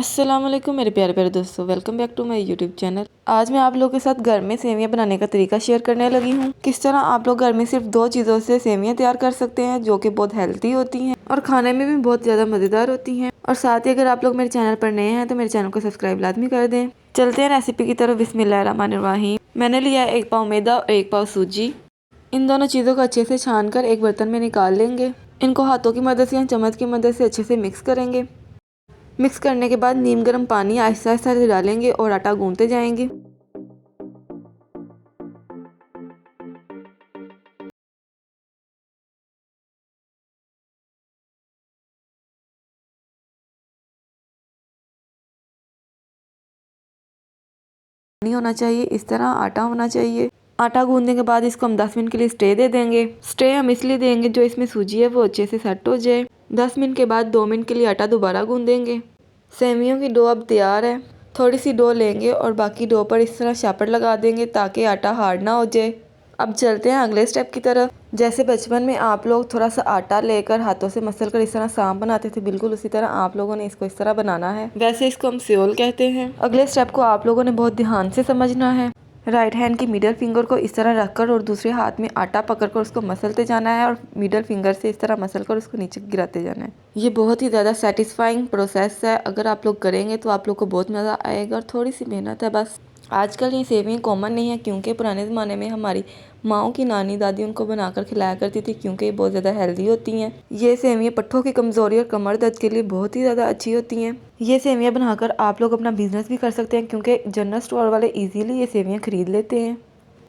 अस्सलाम वालेकुम मेरे प्यारे प्यारे दोस्तों, welcome back to my YouTube channel. आज मैं आप लोगों के साथ घर में सेवियां बनाने का तरीका शेयर करने लगी हूँ। किस तरह आप लोग घर में सिर्फ 2 चीज़ों से सेवियां तैयार कर सकते हैं जो कि बहुत हेल्दी होती हैं और खाने में भी बहुत ज़्यादा मज़ेदार होती हैं। और साथ ही अगर आप लोग मेरे चैनल पर नए हैं तो मेरे चैनल को सब्सक्राइब लाजमी कर दें। चलते हैं रेसिपी की तरफ। बिस्मिल्लाहिर्रहमानिर्रहीम। मैंने लिया है 1 पाव मैदा और 1 पाव सूजी। इन दोनों चीज़ों को अच्छे से छान कर एक बर्तन में निकाल लेंगे। इनको हाथों की मदद से या चम्मच की मदद से अच्छे से मिक्स करेंगे। मिक्स करने के बाद नीम गर्म पानी आहिस्ता आहिस्ता से डालेंगे और आटा गूंथते जाएंगे। नहीं होना चाहिए, इस तरह आटा होना चाहिए। आटा गूंदने के बाद इसको हम 10 मिनट के लिए स्टे दे देंगे। स्टे हम इसलिए देंगे जो इसमें सूजी है वो अच्छे से सेट हो जाए। 10 मिनट के बाद 2 मिनट के लिए आटा दोबारा गूंदेंगे। सेवियों की डो अब तैयार है। थोड़ी सी डो लेंगे और बाकी डो पर इस तरह शापर लगा देंगे ताकि आटा हार्ड ना हो जाए। अब चलते हैं अगले स्टेप की तरफ। जैसे बचपन में आप लोग थोड़ा सा आटा लेकर हाथों से मसल कर इस तरह सांप बनाते थे, बिल्कुल उसी तरह आप लोगों ने इसको इस तरह बनाना है। वैसे इसको हम स्योल कहते हैं। अगले स्टेप को आप लोगों ने बहुत ध्यान से समझना है। राइट हैंड की मिडल फिंगर को इस तरह रखकर और दूसरे हाथ में आटा पकड़कर उसको मसलते जाना है और मिडल फिंगर से इस तरह मसल कर उसको नीचे गिराते जाना है। ये बहुत ही ज़्यादा सेटिस्फाइंग प्रोसेस है। अगर आप लोग करेंगे तो आप लोग को बहुत मज़ा आएगा और थोड़ी सी मेहनत है बस। आजकल ये सेवियां कॉमन नहीं है क्योंकि पुराने ज़माने में हमारी माओं की नानी दादी उनको बनाकर खिलाया करती थी क्योंकि ये बहुत ज़्यादा हेल्दी होती हैं। ये सेवियां पट्ठों की कमज़ोरी और कमर दर्द के लिए बहुत ही ज़्यादा अच्छी होती हैं। ये सेवियां बनाकर आप लोग अपना बिजनेस भी कर सकते हैं क्योंकि जनरल स्टोर वाले इजीली ये सेवियां खरीद लेते हैं।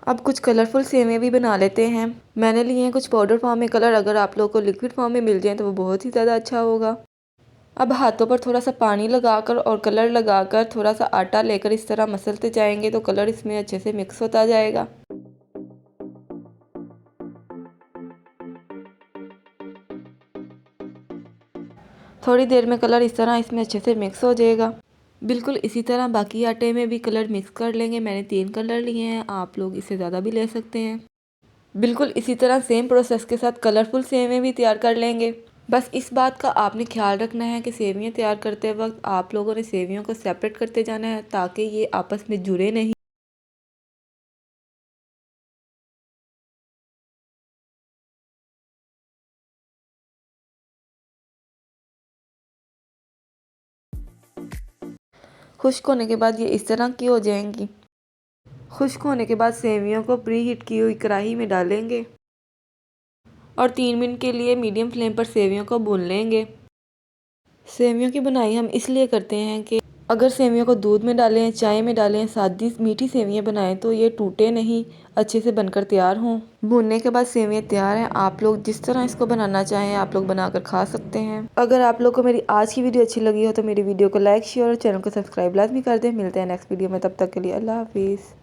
अब कुछ कलरफुल सेवियां भी बना लेते हैं। मैंने लिए हैं कुछ पाउडर फॉर्म में कलर। अगर आप लोग को लिक्विड फॉर्म में मिल जाए तो वो बहुत ही ज़्यादा अच्छा होगा। अब हाथों पर थोड़ा सा पानी लगाकर और कलर लगाकर थोड़ा सा आटा लेकर इस तरह मसलते जाएंगे तो कलर इसमें अच्छे से मिक्स होता जाएगा। थोड़ी देर में कलर इस तरह इसमें अच्छे से मिक्स हो जाएगा। बिल्कुल इसी तरह बाकी आटे में भी कलर मिक्स कर लेंगे। मैंने 3 कलर लिए हैं, आप लोग इससे ज़्यादा भी ले सकते हैं। बिल्कुल इसी तरह सेम प्रोसेस के साथ कलरफुल सेवियां भी तैयार कर लेंगे। बस इस बात का आपने ख्याल रखना है कि सेवियां तैयार करते वक्त आप लोगों ने सेवियों को सेपरेट करते जाना है ताकि ये आपस में जुड़े नहीं। खुश्क होने के बाद ये इस तरह की हो जाएंगी। खुश्क होने के बाद सेवियों को प्री हीट की हुई कढ़ाई में डालेंगे और 3 मिनट के लिए मीडियम फ्लेम पर सेवियों को भून लेंगे। सेवियों की बुनाई हम इसलिए करते हैं कि अगर सेवियों को दूध में डालें, चाय में डालें, सादी मीठी सेवियां बनाएं तो ये टूटे नहीं, अच्छे से बनकर तैयार हों। भूनने के बाद सेवियां तैयार हैं। आप लोग जिस तरह इसको बनाना चाहें आप लोग बनाकर खा सकते हैं। अगर आप लोग को मेरी आज की वीडियो अच्छी लगी हो तो मेरी वीडियो को लाइक शेयर और चैनल को सब्सक्राइब लाजमी कर दें। मिलते हैं नेक्स्ट वीडियो में, तब तक के लिए अल्लाह हाफिज़।